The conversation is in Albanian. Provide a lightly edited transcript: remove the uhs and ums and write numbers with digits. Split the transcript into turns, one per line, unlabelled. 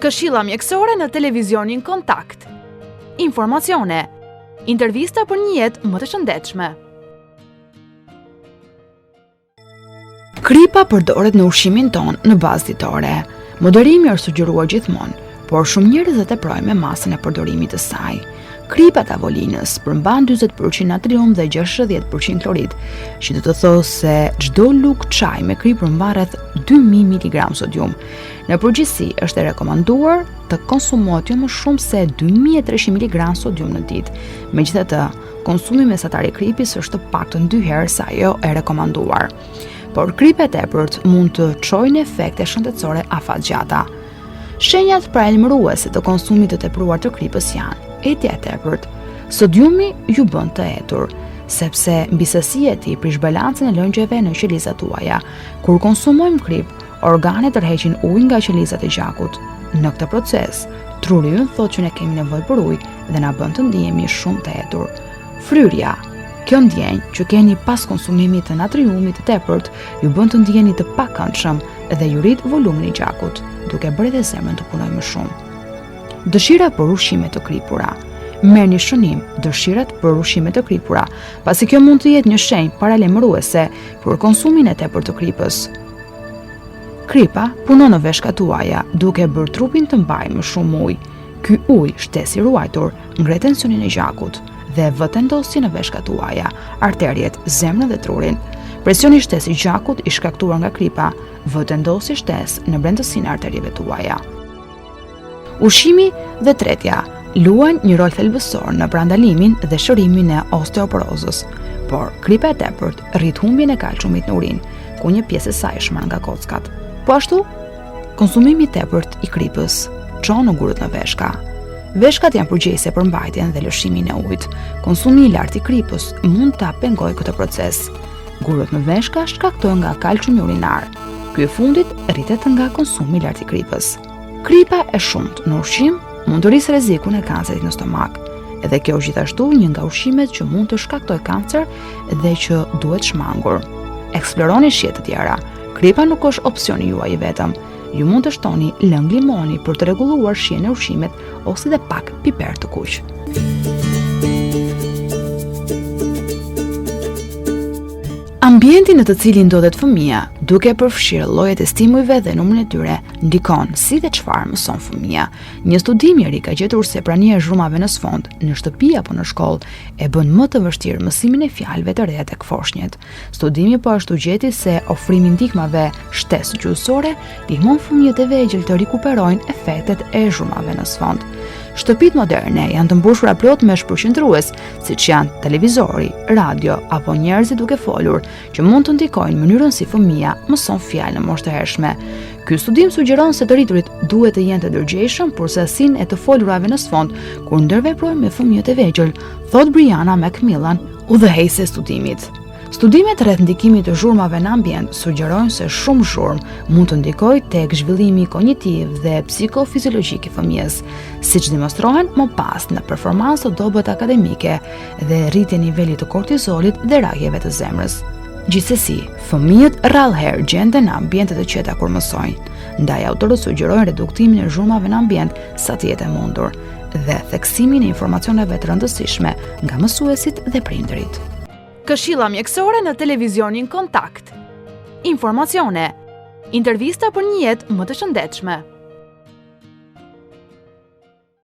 Këshilla mjekësore në televizionin Kontakt. Informacione. Intervista për një jetë më të shëndetshme. Kripa përdoret në ushqimin ton në bazë ditore. Moderimi është sugjeruar gjithmonë, por shumë njerëz e teprojnë me masën e përdorimit të saj. Kripa e tavolinës përmban 40% natrium dhe 60% klorid, që do të thosë se çdo lugë çaj me kripë përmban rreth 2000 mg sodium. Në përgjithësi është e rekomanduar të konsumohet jo më shumë se 2300 mg sodium në ditë. Megjithatë, konsumi mesatar i kripës është të paktën 2 herë sa ajo e rekomanduar. Por kripa e tepërt mund të çojnë efekte shëndetësore afatgjata. Shenjat paralajmëruese të konsumit të tepruar të kripës janë: etja e tepërt. Sodiumi ju bën të etur, sepse mbisësia e tij prish balancin e lëngjeve në qelizat tuaja. Kur konsumojmë kripë, organet tërheqin ujë nga qelizat e gjakut. Në këtë proces, truri ynë thotë që ne kemi nevojë për ujë dhe na bën të ndihemi shumë të etur. Fryrja. Kjo ndjenjë që keni pas konsumimit të natriumit të tepërt ju bën të ndiheni të pakëndshëm dhe ju rrit volumin i gjakut, duke bërë edhe zemrën të punojë më shumë. Dëshira për ushqime të kripura. Merrni shënim dëshirat për ushqime të kripura, pasi kjo mund të jetë një shenjë paralajmëruese për konsumin e tepërt të kripës. Kripa punon në veshkat tuaja duke bërë trupin të mbajë më shumë ujë. Ky ujë shtesë i ruajtur ngre tensionin e gjakut dhe vë vendosje në veshkat tuaja, arterjet, zemrën dhe trurin. Presioni shtesë i gjakut i shkaktuar nga kripa vë vendosje shtesë në brendësinë e arterieve tuaja. Ushqimi dhe tretja luajnë një rol thelbësor në parandalimin dhe shërimin e osteoporozës, por kripa e tepërt rrit humbjen e kalciumit në urinë, ku një pjesë e saj është marrë nga kockat. Po ashtu, konsumimi i tepërt i kripës çon ugurët në veshka. Veshkat janë përgjegjëse për mbajtjen dhe lëshimin e ujit. Konsumi i lartë i kripës mund ta pengojë këtë proces. Gurët në veshka shkaktohen nga kalciumi urinar. Ky i fundit rritet nga konsumi i lartë i kripës. Kripa e shumtë në ushqim mund të rrisë rrezikun e kancerit në stomak. Edhe kjo është gjithashtu një nga ushqimet që mund të shkaktojë kancer dhe që duhet shmangur. Eksploroni shije të tjera. Kripa nuk është opsioni juaj i vetëm. Ju mund të shtoni lëng limoni për të rregulluar shijen e ushqimit ose dhe pak piper të kuq. Ambienti në të cilin ndodhet fëmia, duke përfshirë llojet e stimujve dhe numrin e tyre, ndikon si dhe çfarë mëson fëmia. Një studim i ri ka gjetur se prania e zhrumave në sfond, në shtëpi apo në shkollë, e bën më të vështirë mësimin e fjalëve të reja tek foshnjët. Studimi po ashtu gjeti se ofrimi ndihmave shtesë gjuhësore ndihmon fëmijët e vegjël të rikuperojnë efektet e zhrumave në sfond. Shtëpitë moderne janë të mbushura plot me shpërqendrues, siç janë televizori, radio apo njerëzit duke folur, që mund të ndikojnë mënyrën si fëmia mëson fjalë në moshë të hershme. Ky studim sugjeron se të rriturit duhet të jenë të dërgjeshëm për sasinë e të folurave në sfond kur ndërveprojnë me fëmijët e vegjël, thot Brianna Macmillan, udhëheqëse e studimit. Studimet rreth ndikimit të zhurmave në ambient sugjerojnë se shumë zhurmë mund të ndikojë tek zhvillimi kognitiv dhe psikofiziologjik i fëmijës, siç demonstrohen më pas në performancë të dobët akademike dhe rritje nivelit të kortizolit dhe rajeve të zemrës. Gjithsesi, fëmijët rrallëherë gjenden në ambiente të qeta kur mësojnë, ndaj autorët sugjerojnë reduktimin e zhurmave në ambient sa të jetë e mundur dhe theksimin e informacioneve të rëndësishme nga mësuesit dhe prindërit. Këshilla mjekësore në televizionin Kontakt. Informacione. Intervista për një jetë më të shëndetshme.